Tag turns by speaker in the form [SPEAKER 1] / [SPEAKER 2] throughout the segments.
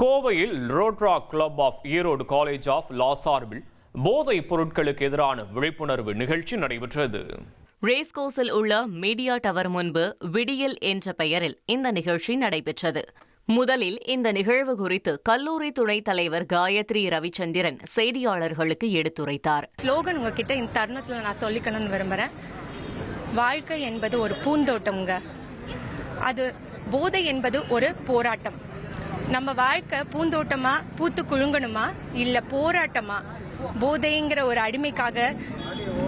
[SPEAKER 1] கோவையில் rotaract club of Erode college of law சார்பில் போதைப் பொருட்களுக்கு எதிரான விழிப்புணர்வு நிகழ்ச்சி நடைபெற்றது.
[SPEAKER 2] ரேஸ்கோர்ஸில் உள்ள மீடியா டவர் முன்பு விடியல் என்ற பெயரில் இந்த நிகழ்ச்சி நடைபெற்றது. முதலில் இந்த நிகழ்வு குறித்து கல்லூரி துணைத் தலைவர் காயத்ரி ரவிச்சந்திரன் செய்தியாளர்களுக்கு எடுத்துரைத்தார்.
[SPEAKER 3] ஸ்லோகன் உங்ககிட்ட இந்த தருணத்தில் நான் சொல்லிக்கணும்னு விரும்புகிறேன். வாழ்க்கை என்பது ஒரு பூந்தோட்டம்ங்க. அது போதை என்பது ஒரு போராட்டம். நம்ம வாழ்க்கை பூந்தோட்டமா பூத்து குலுங்கணுமா இல்ல போராட்டமா? போதைங்கிற ஒரு அடிமைக்காக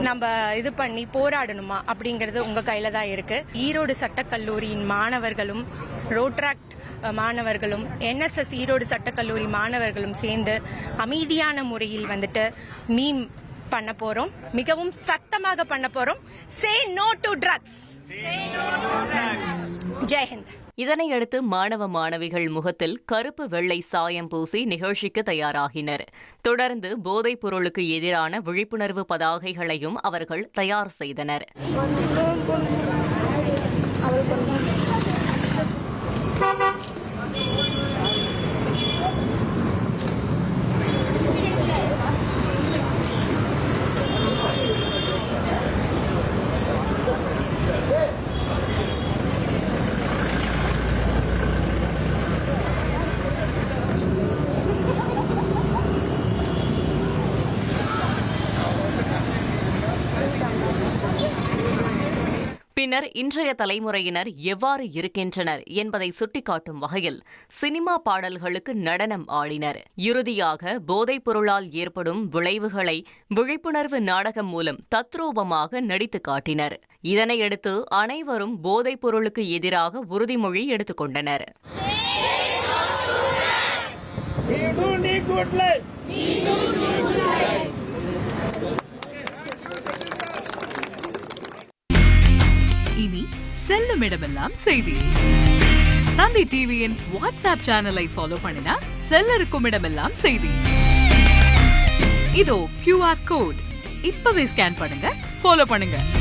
[SPEAKER 3] நம்ம இது பண்ணி போராடணுமா அப்படிங்கிறது உங்க கையில தான் இருக்கு. ஈரோடு சட்டக்கல்லூரியின் மாணவர்களும் ரோட்ராக்ட் மாணவர்களும் NSS ஈரோடு சட்டக்கல்லூரி மாணவர்களும் சேர்ந்து அமைதியான முறையில் மீம் பண்ண போறோம். மிகவும் சத்தமாக பண்ண போறோம். Say no to drugs. ஜெய்ஹிந்த்.
[SPEAKER 2] இதனையடுத்து மாணவ மாணவிகள் முகத்தில் கருப்பு வெள்ளை சாயம் பூசி நிகழ்ச்சிக்கு தயாராகினர். தொடர்ந்து போதைப் பொருளுக்கு எதிரான விழிப்புணர்வு பதாகைகளையும் அவர்கள் தயார் செய்தனர். பின்னர் இன்றைய தலைமுறையினர் எவ்வாறு இருக்கின்றனர் என்பதை சுட்டிக்காட்டும் வகையில் சினிமா பாடல்களுக்கு நடனம் ஆடினர். இறுதியாக போதைப் பொருளால் ஏற்படும் விளைவுகளை விழிப்புணர்வு நாடகம் மூலம் தத்ரூபமாக நடித்து காட்டினர். இதனையடுத்து அனைவரும் போதைப் பொருளுக்கு எதிராக உறுதிமொழி எடுத்துக் கொண்டனர்.
[SPEAKER 4] இனி செல்லும் இடமெல்லாம் செய்தி. தந்தி டிவியின் வாட்ஸ்அப் சேனலை ஃபாலோ பண்ணினா செல்ல இருக்கும் இடமெல்லாம் செய்தி. இதோ QR கோட் இப்பவே ஸ்கேன் பண்ணுங்க, ஃபாலோ பண்ணுங்க.